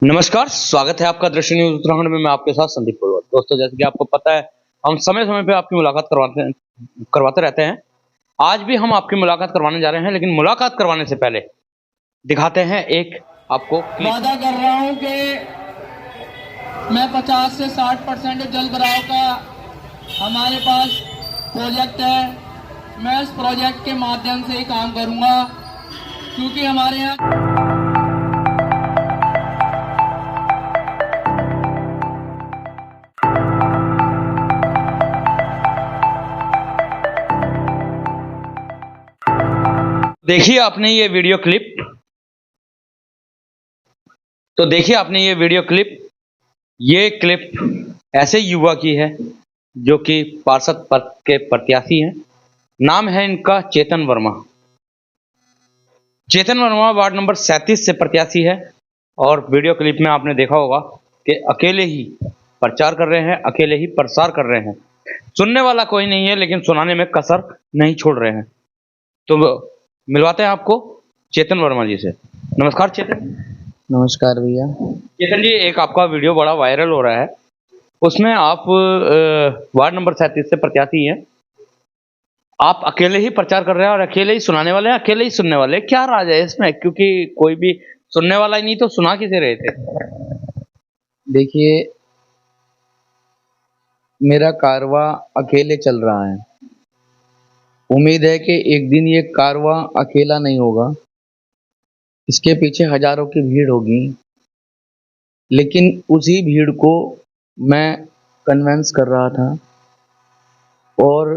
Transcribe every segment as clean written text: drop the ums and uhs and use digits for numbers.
नमस्कार, स्वागत है आपका दृश्य न्यूज़ उत्तराखंड में। मैं आपके साथ संदीप पुरोहित। दोस्तों, जैसे कि आपको पता है, हम समय-समय पे आपकी मुलाकात करवाते रहते हैं। आज भी हम आपकी मुलाकात करवाने जा रहे हैं, लेकिन मुलाकात करवाने से पहले दिखाते हैं एक आपको क्लिप। वादा कर रहा हूं कि मैं 50 से 60% जल भराव का हमारे पास प्रोजेक्ट है। मैं इस प्रोजेक्ट के माध्यम से ही काम करूंगा, क्योंकि हमारे यहाँ देखिए आपने ये वीडियो क्लिप तो देखिए आपने ये वीडियो क्लिप ये क्लिप ऐसे युवा की है जो कि पार्षद पद के प्रत्याशी हैं। नाम है इनका चेतन वर्मा। चेतन वर्मा वार्ड नंबर 37 से प्रत्याशी है और वीडियो क्लिप में आपने देखा होगा कि अकेले ही प्रचार कर रहे हैं, अकेले ही प्रसार कर रहे हैं। सुनने वाला कोई नहीं है, लेकिन सुनाने में कसर नहीं छोड़ रहे हैं। तो मिलवाते हैं आपको चेतन वर्मा जी से। नमस्कार चेतन। नमस्कार भैया। चेतन जी, एक आपका वीडियो बड़ा वायरल हो रहा है। उसमें आप वार्ड नंबर 37 से प्रत्याशी हैं। आप अकेले ही प्रचार कर रहे हैं और अकेले ही सुनाने वाले हैं, अकेले ही सुनने वाले हैं। क्या राज है इसमें? क्योंकि कोई भी सुनने वाला ही नहीं तो सुना किसे रहे थे? देखिए, मेरा कारवां अकेले चल रहा है। उम्मीद है कि एक दिन ये कारवां अकेला नहीं होगा। इसके पीछे हजारों की भीड़ होगी, लेकिन उसी भीड़ को मैं कन्विंस कर रहा था और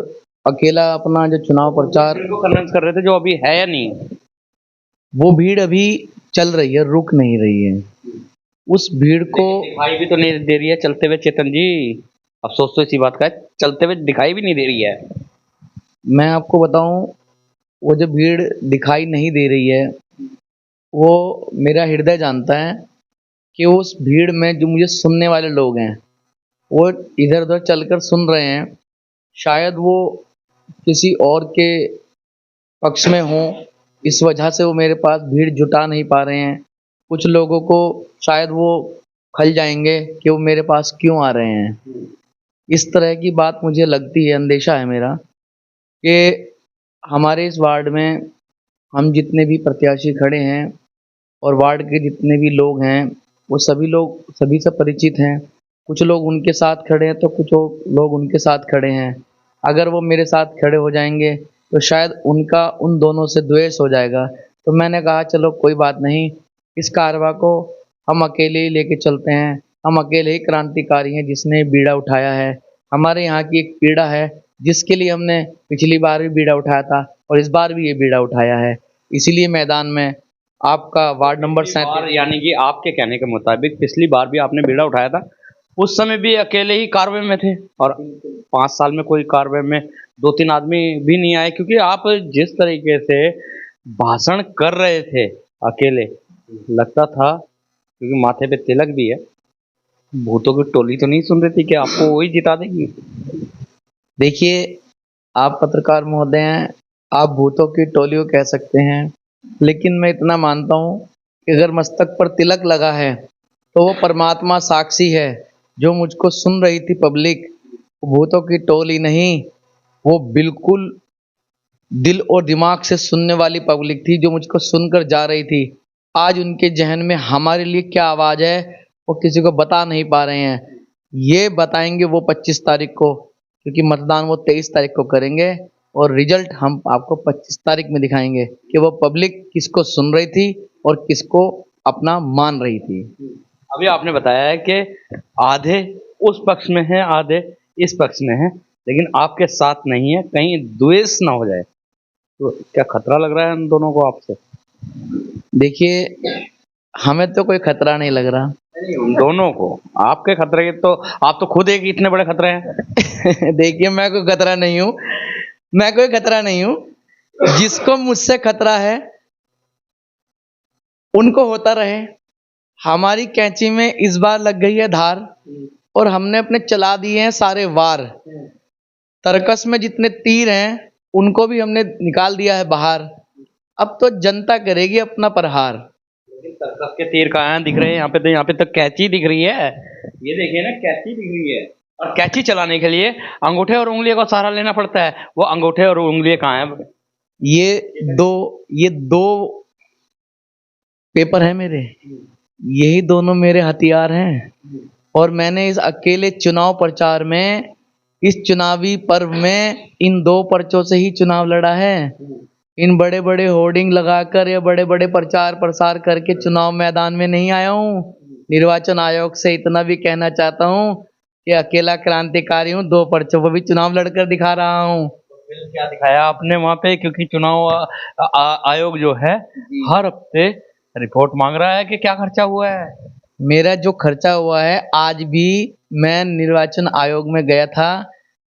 अकेला अपना जो चुनाव प्रचार को कन्विंस कर रहे थे, जो अभी है या नहीं है? वो भीड़ अभी चल रही है, रुक नहीं रही है। उस भीड़ को दिखाई भी तो नहीं दे रही है चलते हुए चेतन जी। अफसोस तो इसी बात का है, चलते हुए दिखाई भी नहीं दे रही है। मैं आपको बताऊं, वो जो भीड़ दिखाई नहीं दे रही है, वो मेरा हृदय जानता है कि उस भीड़ में जो मुझे सुनने वाले लोग हैं, वो इधर उधर चलकर सुन रहे हैं। शायद वो किसी और के पक्ष में हों, इस वजह से वो मेरे पास भीड़ जुटा नहीं पा रहे हैं। कुछ लोगों को शायद वो खल जाएंगे कि वो मेरे पास क्यों आ रहे हैं। इस तरह की बात मुझे लगती है, अंदेशा है मेरा कि हमारे इस वार्ड में हम जितने भी प्रत्याशी खड़े हैं और वार्ड के जितने भी लोग हैं, वो सभी लोग सभी से परिचित हैं। कुछ लोग उनके साथ खड़े हैं तो कुछ लोग उनके साथ खड़े हैं। अगर वो मेरे साथ खड़े हो जाएंगे तो शायद उनका उन दोनों से द्वेष हो जाएगा। तो मैंने कहा चलो कोई बात नहीं, इस कारवां को हम अकेले ही लेके चलते हैं। हम अकेले ही क्रांतिकारी हैं जिसने बीड़ा उठाया है। हमारे यहाँ की एक पीड़ा है जिसके लिए हमने पिछली बार भी बीड़ा उठाया था और इस बार भी ये बीड़ा उठाया है। इसीलिए मैदान में आपका वार्ड नंबर 37, यानी कि आपके कहने के मुताबिक पिछली बार भी आपने बीड़ा उठाया था, उस समय भी अकेले ही कार्रवाई में थे और 5 साल में कोई कार्रवाई में 2-3 आदमी भी नहीं आए। क्योंकि आप जिस तरीके से भाषण कर रहे थे अकेले, लगता था, क्योंकि माथे पे तिलक भी है, भूतों की टोली तो नहीं सुन रही थी कि आपको वही जिता देगी। देखिए, आप पत्रकार महोदय हैं, आप भूतों की टोली को कह सकते हैं, लेकिन मैं इतना मानता हूँ कि अगर मस्तक पर तिलक लगा है तो वो परमात्मा साक्षी है। जो मुझको सुन रही थी पब्लिक, वो भूतों की टोली नहीं, वो बिल्कुल दिल और दिमाग से सुनने वाली पब्लिक थी जो मुझको सुनकर जा रही थी। आज उनके जहन में हमारे लिए क्या आवाज़ है, वो किसी को बता नहीं पा रहे हैं। ये बताएंगे वो 25 तारीख को, क्योंकि मतदान वो 23 तारीख को करेंगे और रिजल्ट हम आपको 25 तारीख में दिखाएंगे कि वो पब्लिक किसको सुन रही थी और किसको अपना मान रही थी। अभी आपने बताया है कि आधे उस पक्ष में हैं, आधे इस पक्ष में हैं, लेकिन आपके साथ नहीं है, कहीं द्वेष ना हो जाए। तो क्या खतरा लग रहा है उन दोनों को आपसे? देखिए, हमें तो कोई खतरा नहीं लग रहा। उन दोनों को आपके खतरे के तो आप तो खुद एक इतने बड़े खतरे हैं। देखिए, मैं कोई खतरा नहीं हूँ, मैं कोई खतरा नहीं हूँ। जिसको मुझसे खतरा है उनको होता रहे। हमारी कैंची में इस बार लग गई है धार और हमने अपने चला दिए हैं सारे वार। तरकस में जितने तीर हैं उनको भी हमने निकाल दिया है बाहर। अब तो जनता करेगी अपना प्रहार। लेकिन सर्कस के तीर कहाँ दिख रहे हैं? यहाँ पे तो कैंची दिख रही है। ये देखिए ना, कैंची दिख रही है। और कैंची चलाने के लिए अंगूठे और उंगलियों का सहारा लेना पड़ता है। वो अंगूठे और उंगलियां कहाँ है? ये दो पेपर है मेरे, यही दोनों मेरे हथियार हैं। और मैंने इस अकेले चुनाव प्रचार में, इस चुनावी पर्व में इन दो पर्चों से ही चुनाव लड़ा है। इन बड़े बड़े होर्डिंग लगाकर या बड़े बड़े प्रचार प्रसार करके चुनाव मैदान में नहीं आया हूँ। निर्वाचन आयोग से इतना भी कहना चाहता हूँ कि अकेला क्रांतिकारी हूँ, दो पर्चों पर भी चुनाव लड़कर दिखा रहा हूँ। फिर क्या दिखाया आपने वहां पे? क्योंकि चुनाव आयोग जो है हर हफ्ते रिपोर्ट मांग रहा है कि क्या खर्चा हुआ है। मेरा जो खर्चा हुआ है, आज भी मैं निर्वाचन आयोग में गया था,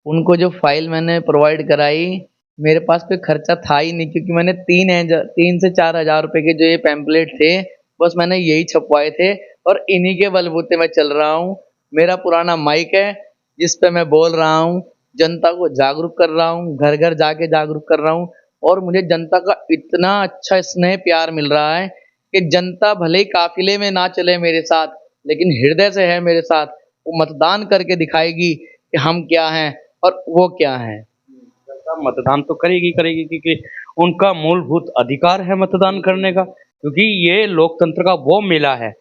उनको जो फाइल मैंने प्रोवाइड कराई, मेरे पास कोई खर्चा था ही नहीं, क्योंकि मैंने 3 से 4 हज़ार रुपए के जो ये पैम्पलेट थे, बस मैंने यही छपवाए थे और इन्हीं के बलबूते मैं चल रहा हूँ। मेरा पुराना माइक है जिस पे मैं बोल रहा हूँ, जनता को जागरूक कर रहा हूँ, घर घर जाके जागरूक कर रहा हूँ। और मुझे जनता का इतना अच्छा स्नेह प्यार मिल रहा है कि जनता भले ही काफिले में ना चले मेरे साथ, लेकिन हृदय से है मेरे साथ। वो मतदान करके दिखाएगी कि हम क्या हैं और वो क्या हैं। जनता मतदान तो करेगी करेगी, क्योंकि उनका मूलभूत अधिकार है मतदान करने का। क्योंकि ये लोकतंत्र का वो मेला है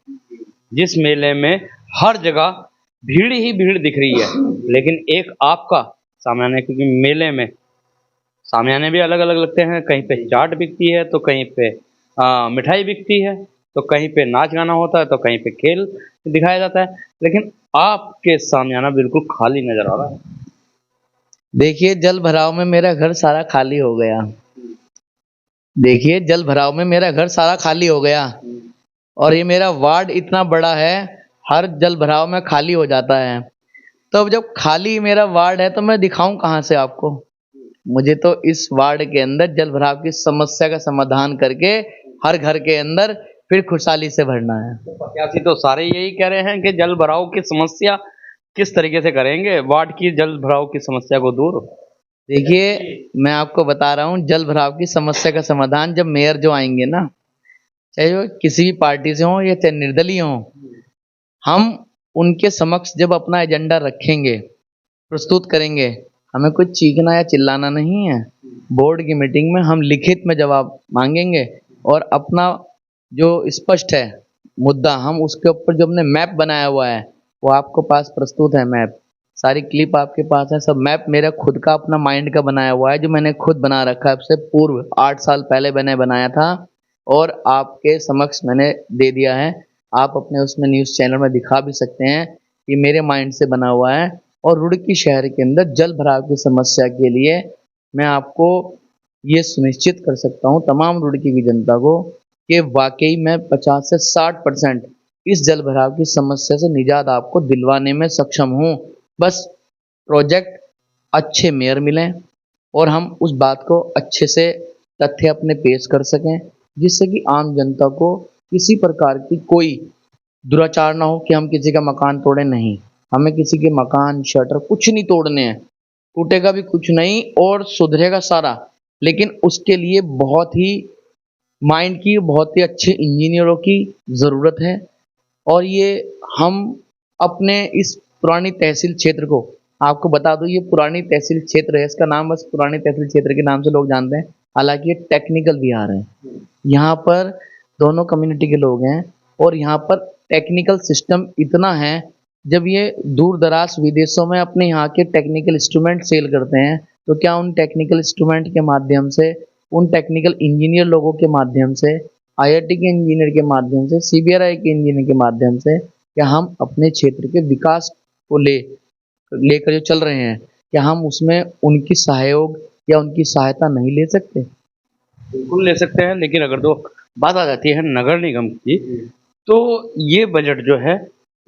जिस मेले में हर जगह भीड़ ही भीड़ दिख रही है। लेकिन एक आपका सामान्य, क्योंकि मेले में सामियाने भी अलग अलग लगते हैं, कहीं पे चाट बिकती है तो कहीं पे मिठाई बिकती है, तो कहीं पे नाच गाना होता है, तो कहीं पे खेल दिखाया जाता है। लेकिन आपके सामियाना बिल्कुल खाली नजर आ रहा है। देखिए, जल भराव में मेरा घर सारा खाली हो गया। देखिए, जल भराव में मेरा घर सारा खाली हो गया और ये मेरा वार्ड इतना बड़ा है, हर जल भराव में खाली हो जाता है। तो अब जब खाली मेरा वार्ड है तो मैं दिखाऊं कहाँ से आपको? मुझे तो इस वार्ड के अंदर जल भराव की समस्या का समाधान करके हर घर के अंदर फिर खुशहाली से भरना है। प्रत्याशी तो सारे यही कह रहे हैं कि जल भराव की समस्या किस तरीके से करेंगे, वार्ड की जल भराव की समस्या को दूर। देखिए, मैं आपको बता रहा हूँ, जल भराव की समस्या का समाधान जब मेयर जो आएंगे ना, चाहे वो किसी भी पार्टी से हो या चाहे निर्दलीय हो, हम उनके समक्ष जब अपना एजेंडा रखेंगे, प्रस्तुत करेंगे, हमें कुछ चीखना या चिल्लाना नहीं है। बोर्ड की मीटिंग में हम लिखित में जवाब मांगेंगे और अपना जो स्पष्ट है मुद्दा, हम उसके ऊपर जो हमने मैप बनाया हुआ है वो आपको पास प्रस्तुत है। मैप, सारी क्लिप आपके पास है। सब मैप मेरा खुद का अपना माइंड का बनाया हुआ है, जो मैंने खुद बना रखा है। उससे पूर्व 8 साल पहले मैंने बनाया था और आपके समक्ष मैंने दे दिया है। आप अपने उसमें न्यूज़ चैनल में दिखा भी सकते हैं कि मेरे माइंड से बना हुआ है। और रुड़की शहर के अंदर जल भराव की समस्या के लिए मैं आपको ये सुनिश्चित कर सकता हूँ, तमाम रुड़की की जनता को, कि वाकई मैं 50 से 60% इस जल भराव की समस्या से निजात आपको दिलवाने में सक्षम हूँ। बस प्रोजेक्ट अच्छे मेयर मिलें और हम उस बात को अच्छे से तथ्य अपने पेश कर सकें, जिससे कि आम जनता को किसी प्रकार की कोई दुराचार ना हो कि हम किसी का मकान तोड़े। नहीं, हमें किसी के मकान, शटर कुछ नहीं तोड़ने हैं। टूटेगा भी कुछ नहीं और सुधरेगा सारा। लेकिन उसके लिए बहुत ही माइंड की, बहुत ही अच्छे इंजीनियरों की ज़रूरत है। और ये हम अपने इस पुरानी तहसील क्षेत्र को, आपको बता दूं, ये पुरानी तहसील क्षेत्र है, इसका नाम बस पुरानी तहसील क्षेत्र के नाम से लोग जानते हैं। हालांकि ये टेक्निकल बिहार है। यहाँ पर दोनों कम्युनिटी के लोग हैं और यहाँ पर टेक्निकल सिस्टम इतना है, जब ये दूर दराज विदेशों में अपने यहाँ के टेक्निकल इंस्ट्रूमेंट सेल करते हैं, तो क्या उन टेक्निकल इंस्ट्रूमेंट के माध्यम से, उन टेक्निकल इंजीनियर लोगों के माध्यम से, आईआईटी के इंजीनियर के माध्यम से, सीबीआरआई के इंजीनियर के माध्यम से, क्या हम अपने क्षेत्र के विकास को लेकर जो चल रहे हैं, क्या हम उसमें उनकी सहयोग या उनकी सहायता नहीं ले सकते? बिल्कुल ले सकते हैं। लेकिन अगर तो बात आ जाती है नगर निगम की, तो ये बजट जो है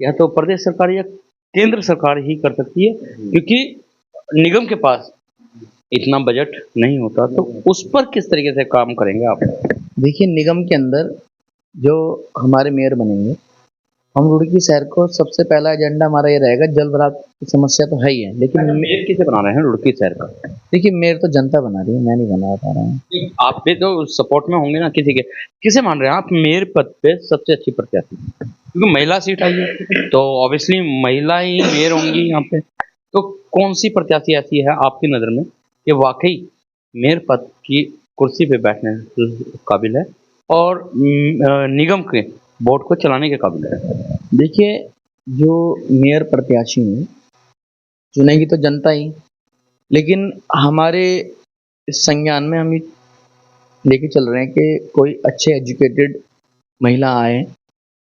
या तो प्रदेश सरकार या केंद्र सरकार ही कर सकती है, क्योंकि निगम के पास इतना बजट नहीं होता। तो उस पर किस तरीके से काम करेंगे आप? देखिए, निगम के अंदर जो हमारे मेयर बनेंगे, हम रुड़की शहर को सबसे पहला एजेंडा हमारा ये रहेगा, जल भराव की समस्या तो है ही है, लेकिन मेयर किसे बना रहे हैं रुड़की शहर का? देखिए मेयर तो जनता बना रही है, मैं नहीं बना पा रहा हूँ। आप भी तो सपोर्ट में होंगे ना किसी के। किसे मान रहे हैं आप मेयर पद पे सबसे अच्छी प्रत्याशी? क्योंकि महिला सीट आई है तो ऑब्वियसली महिला ही मेयर होंगी यहाँ पे। तो कौन सी प्रत्याशी ऐसी है आपकी नज़र में कि वाकई मेयर पद की कुर्सी पे बैठने काबिल है और निगम के बोर्ड को चलाने के काबिल है? देखिए जो मेयर प्रत्याशी हैं चुनेगी तो जनता ही, लेकिन हमारे इस संज्ञान में हम ये लेके चल रहे हैं कि कोई अच्छे एजुकेटेड महिला आए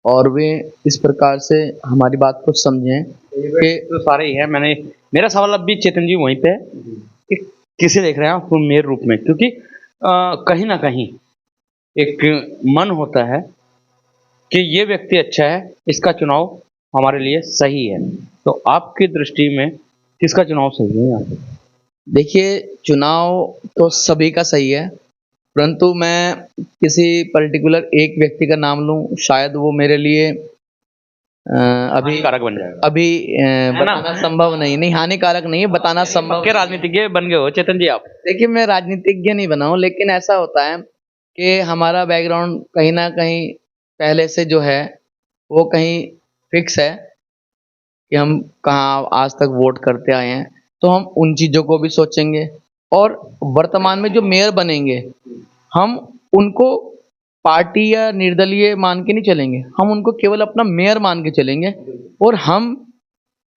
और वे इस प्रकार से हमारी बात को समझें कि तो सारे ही है। मेरा सवाल अब भी चेतन जी वहीं पे है कि किसे देख रहे हैं आप मेयर रूप में? क्योंकि कहीं ना कहीं एक मन होता है कि ये व्यक्ति अच्छा है, इसका चुनाव हमारे लिए सही है। तो आपकी दृष्टि में किसका चुनाव सही है यहाँ पे? देखिए चुनाव तो सभी का सही है, परंतु मैं किसी पर्टिकुलर एक व्यक्ति का नाम लूं शायद वो मेरे लिए अभी हानिकारक बन जाएगा। अभी ना? बताना संभव नहीं हानिकारक नहीं है, बताना संभव। पक्के राजनीतिज्ञ बन गए हो चेतन जी आप। देखिए मैं राजनीतिज्ञ नहीं बना हूं, लेकिन ऐसा होता है कि हमारा बैकग्राउंड कहीं ना कहीं पहले से जो है वो कहीं फिक्स है कि हम कहाँ आज तक वोट करते आए हैं, तो हम उन चीज़ों को भी सोचेंगे। और वर्तमान में जो मेयर बनेंगे हम उनको पार्टी या निर्दलीय मान के नहीं चलेंगे, हम उनको केवल अपना मेयर मान के चलेंगे। और हम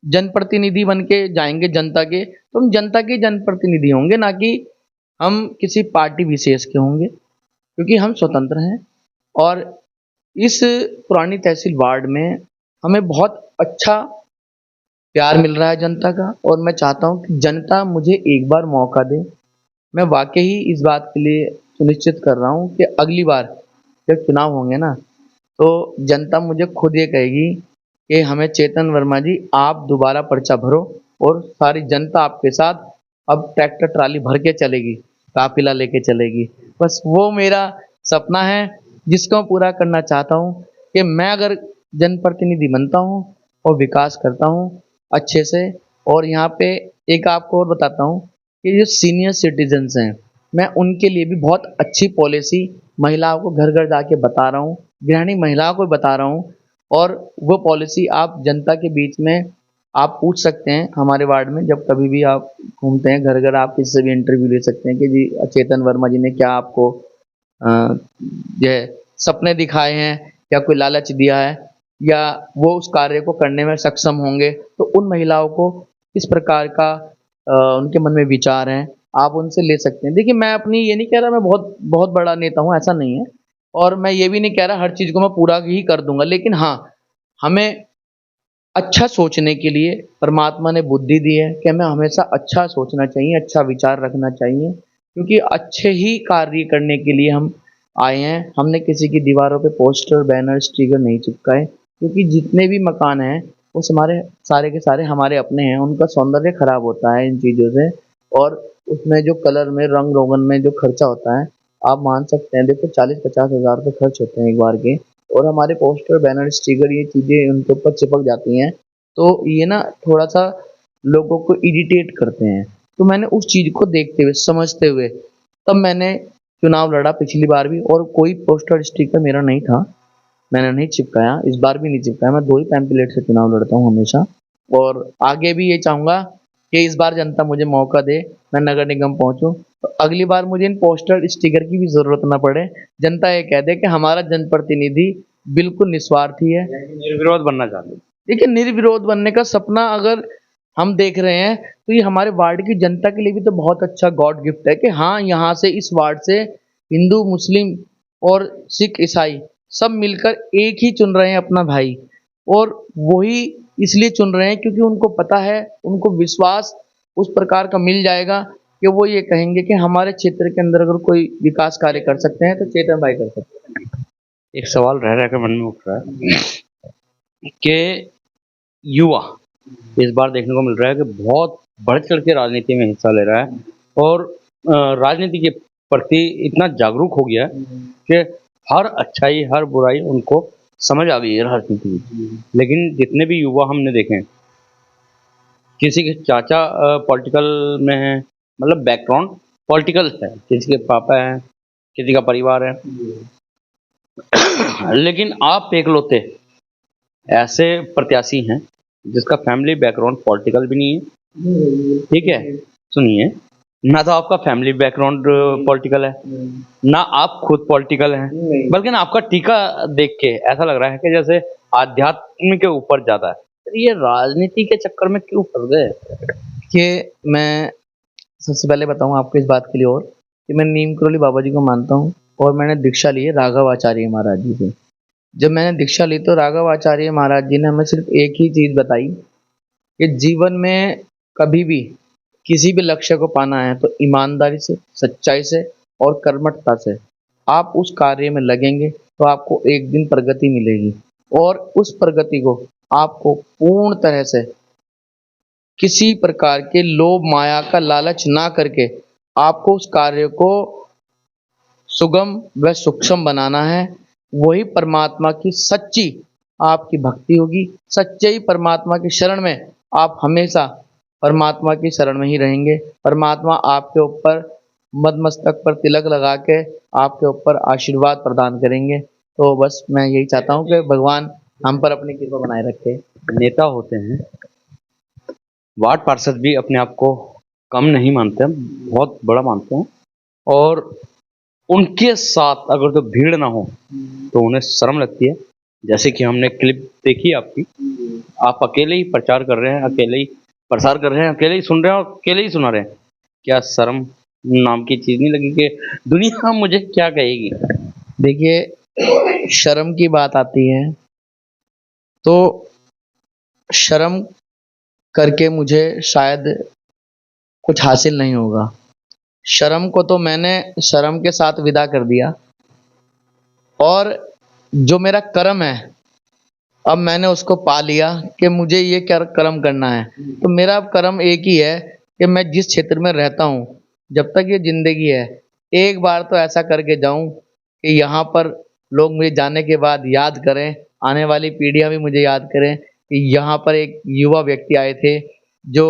जनप्रतिनिधि बन के जाएंगे जनता के, तो हम जनता के जनप्रतिनिधि होंगे, ना कि हम किसी पार्टी विशेष के होंगे, क्योंकि हम स्वतंत्र हैं। और इस पुरानी तहसील वार्ड में हमें बहुत अच्छा प्यार मिल रहा है जनता का, और मैं चाहता हूं कि जनता मुझे एक बार मौका दे। मैं वाकई ही इस बात के लिए सुनिश्चित कर रहा हूं कि अगली बार जब चुनाव होंगे ना, तो जनता मुझे खुद ये कहेगी कि हमें चेतन वर्मा जी आप दोबारा पर्चा भरो, और सारी जनता आपके साथ अब ट्रैक्टर ट्राली भर के चलेगी, काफिला लेके चलेगी। बस वो मेरा सपना है जिसको मैं पूरा करना चाहता हूँ कि मैं अगर जनप्रतिनिधि बनता हूँ और विकास करता हूँ अच्छे से। और यहाँ पे एक आपको और बताता हूँ कि जो सीनियर सिटीजन्स हैं, मैं उनके लिए भी बहुत अच्छी पॉलिसी महिलाओं को घर घर जाके बता रहा हूँ, गृहिणी महिलाओं को बता रहा हूँ। और वो पॉलिसी आप जनता के बीच में आप पूछ सकते हैं हमारे वार्ड में, जब कभी भी आप घूमते हैं घर घर आप किसी से भी इंटरव्यू ले सकते हैं कि जी चेतन वर्मा जी ने क्या आपको जो है सपने दिखाए हैं, क्या कोई लालच दिया है, या वो उस कार्य को करने में सक्षम होंगे। तो उन महिलाओं को इस प्रकार का उनके मन में विचार हैं, आप उनसे ले सकते हैं। देखिए मैं अपनी ये नहीं कह रहा मैं बहुत बहुत बड़ा नेता हूँ, ऐसा नहीं है, और मैं ये भी नहीं कह रहा हर चीज़ को मैं पूरा ही कर दूंगा, लेकिन हाँ हमें अच्छा सोचने के लिए परमात्मा ने बुद्धि दी है कि हमें हमेशा अच्छा सोचना चाहिए, अच्छा विचार रखना चाहिए, क्योंकि अच्छे ही कार्य करने के लिए हम आए हैं। हमने किसी की दीवारों पे पोस्टर बैनर स्टिकर नहीं चिपकाए, क्योंकि जितने भी मकान हैं वो हमारे सारे के सारे हमारे अपने हैं, उनका सौंदर्य खराब होता है इन चीज़ों से। और उसमें जो कलर में रंग रोगन में जो खर्चा होता है आप मान सकते हैं, देखो 40-50 हज़ार रुपये खर्च होते हैं एक बार के। और हमारे पोस्टर बैनर स्टिकर ये चीज़ें उनके ऊपर चिपक जाती हैं, तो ये ना थोड़ा सा लोगों को इरिटेट करते हैं। तो मैंने उस चीज़ को देखते हुए समझते हुए तब मैंने चुनाव लड़ा पिछली बार भी, और कोई पोस्टर स्टिकर मेरा नहीं था, मैंने नहीं चिपकाया, इस बार भी नहीं चिपकाया। मैं 2 ही पैम्पलेट से चुनाव लड़ता हूँ हमेशा, और आगे भी ये चाहूँगा कि इस बार जनता मुझे मौका दे, मैं नगर निगम पहुँचूँ, तो अगली बार मुझे इन पोस्टर स्टिकर की भी ज़रूरत ना पड़े। जनता ये कह दे कि हमारा जनप्रतिनिधि बिल्कुल निस्वार्थी है। निर्विरोध बनना चाहते हैं। देखिए निर्विरोध बनने का सपना अगर हम देख रहे हैं तो ये हमारे वार्ड की जनता के लिए भी तो बहुत अच्छा गॉड गिफ्ट है कि हाँ यहाँ से इस वार्ड से हिंदू मुस्लिम और सिख ईसाई सब मिलकर एक ही चुन रहे हैं अपना भाई, और वही इसलिए चुन रहे हैं क्योंकि उनको पता है, उनको विश्वास उस प्रकार का मिल जाएगा कि वो ये कहेंगे कि हमारे क्षेत्र के अंदर अगर कोई विकास कार्य कर सकते हैं तो चेतन भाई कर सकते हैं। एक सवाल रह रह के मन में उठ रहा है कि युवा इस बार देखने को मिल रहा है कि बहुत बढ़ चढ़ के राजनीति में हिस्सा ले रहा है, और राजनीति के प्रति इतना जागरूक हो गया है कि हर अच्छाई हर बुराई उनको समझ आ गई है राजनीति की। लेकिन जितने भी युवा हमने देखे हैं, किसी के चाचा पॉलिटिकल में है, मतलब बैकग्राउंड पॉलिटिकल है, किसी के पापा है, किसी का परिवार है, लेकिन आप एकलौते ऐसे प्रत्याशी हैं जिसका फैमिली बैकग्राउंड पॉलिटिकल भी नहीं है। ठीक है, सुनिए, ना तो आपका फैमिली बैकग्राउंड पॉलिटिकल है, ना आप खुद पॉलिटिकल हैं, बल्कि ना आपका टीका देख के ऐसा लग रहा है कि जैसे आध्यात्म के ऊपर जाता है। तो ये राजनीति के चक्कर में क्यों फंस गए? कि मैं सबसे पहले बताऊं आपको इस बात के लिए, और कि मैं नीम करोली बाबा जी को मानता हूं, और मैंने दीक्षा ली है राघव आचार्य महाराज जी से। जब मैंने दीक्षा ली तो राघव आचार्य महाराज जी ने हमें सिर्फ एक ही चीज़ बताई कि जीवन में कभी भी किसी भी लक्ष्य को पाना है तो ईमानदारी से, सच्चाई से और कर्मठता से आप उस कार्य में लगेंगे तो आपको एक दिन प्रगति मिलेगी, और उस प्रगति को आपको पूर्ण तरह से किसी प्रकार के लोभ माया का लालच ना करके आपको उस कार्य को सुगम व सूक्ष्म बनाना है। वही परमात्मा की सच्ची आपकी भक्ति होगी। सच्चे ही परमात्मा की शरण में आप हमेशा परमात्मा की शरण में ही रहेंगे। परमात्मा आपके ऊपर मस्तक पर तिलक लगा के आपके ऊपर आशीर्वाद प्रदान करेंगे। तो बस मैं यही चाहता हूँ कि भगवान हम पर अपनी कृपा बनाए रखे। नेता होते हैं, वार्ड पार्षद भी अपने आप को कम नहीं मानते हैं, बहुत बड़ा मानते हैं, और उनके साथ अगर तो भीड़ ना हो तो उन्हें शर्म लगती है। जैसे कि हमने क्लिप देखी आपकी, आप अकेले ही प्रचार कर रहे हैं, अकेले ही प्रसार कर रहे हैं, अकेले ही सुन रहे हैं और अकेले ही सुना रहे हैं। क्या शर्म नाम की चीज नहीं लगी कि दुनिया मुझे क्या कहेगी? देखिए, शर्म की बात आती है तो शर्म करके मुझे शायद कुछ हासिल नहीं होगा। शर्म को तो मैंने शर्म के साथ विदा कर दिया, और जो मेरा कर्म है अब मैंने उसको पा लिया कि मुझे ये क्या कर्म करना है। तो मेरा अब कर्म एक ही है कि मैं जिस क्षेत्र में रहता हूँ, जब तक ये जिंदगी है, एक बार तो ऐसा करके जाऊं कि यहाँ पर लोग मुझे जाने के बाद याद करें, आने वाली पीढ़ियां भी मुझे याद करें कि यहाँ पर एक युवा व्यक्ति आए थे जो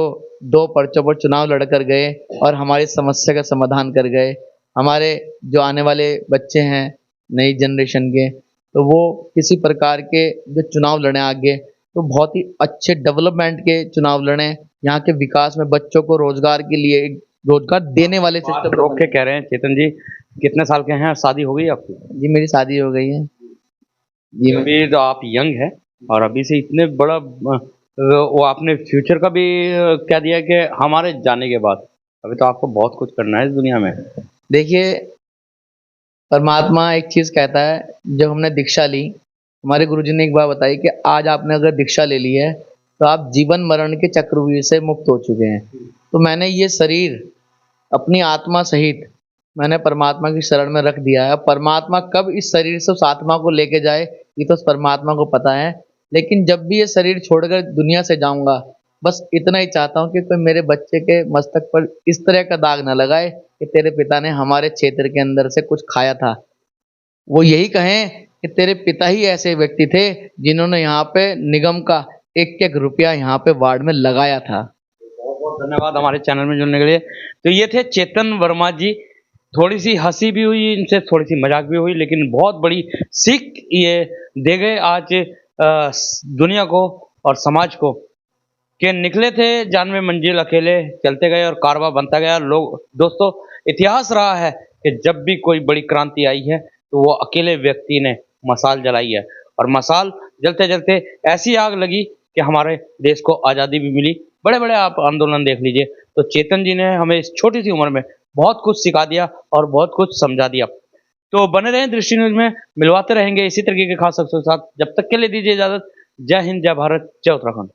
2 पर्चों पर चुनाव लड़ कर गए और हमारी समस्या का समाधान कर गए। हमारे जो आने वाले बच्चे हैं नई जनरेशन के, तो वो किसी प्रकार के जो चुनाव लड़ें आगे, तो बहुत ही अच्छे डेवलपमेंट के चुनाव लड़ें, यहाँ के विकास में बच्चों को रोजगार के लिए रोजगार देने वाले सिस्टम। रोक के कह रहे हैं चेतन जी, कितने साल के हैं, शादी हो गई आपकी? जी मेरी शादी हो गई है जी। अभी तो आप यंग है, और अभी से इतने बड़ा वो आपने फ्यूचर का भी कह दिया कि हमारे जाने के बाद। अभी तो आपको बहुत कुछ करना है इस दुनिया में। देखिए, परमात्मा एक चीज कहता है, जब हमने दीक्षा ली, हमारे गुरुजी ने एक बात बताई कि आज आपने अगर दीक्षा ले ली है तो आप जीवन मरण के चक्रव्यूह से मुक्त हो चुके हैं। तो मैंने ये शरीर अपनी आत्मा सहित मैंने परमात्मा की शरण में रख दिया है। अब परमात्मा कब इस शरीर से उस आत्मा को लेके जाए ये तो उस परमात्मा को पता है, लेकिन जब भी ये शरीर छोड़कर दुनिया से जाऊंगा, बस इतना ही चाहता हूँ कि कोई मेरे बच्चे के मस्तक पर इस तरह का दाग न लगाए कि तेरे पिता ने हमारे क्षेत्र के अंदर से कुछ खाया था। वो यही कहें कि तेरे पिता ही ऐसे व्यक्ति थे जिन्होंने यहाँ पे निगम का एक एक रुपया यहाँ पे वार्ड में लगाया था। बहुत बहुत धन्यवाद हमारे चैनल में जुड़ने के लिए। तो ये थे चेतन वर्मा जी। थोड़ी सी हंसी भी हुई इनसे, थोड़ी सी मजाक भी हुई, लेकिन बहुत बड़ी सीख ये दे गए आज दुनिया को और समाज को कि निकले थे जानवे मंजिल अकेले, चलते गए और कारवां बनता गया। लोग दोस्तों, इतिहास रहा है कि जब भी कोई बड़ी क्रांति आई है तो वो अकेले व्यक्ति ने मशाल जलाई है, और मशाल जलते जलते ऐसी आग लगी कि हमारे देश को आज़ादी भी मिली। बड़े बड़े आप आंदोलन देख लीजिए। तो चेतन जी ने हमें इस छोटी सी उम्र में बहुत कुछ सिखा दिया और बहुत कुछ समझा दिया। तो बने रहें दृष्टि न्यूज में, मिलवाते रहेंगे इसी तरीके के खास शख्सों के साथ। जब तक के लिए दीजिए इजाजत। जय हिंद, जय भारत, जय उत्तराखंड।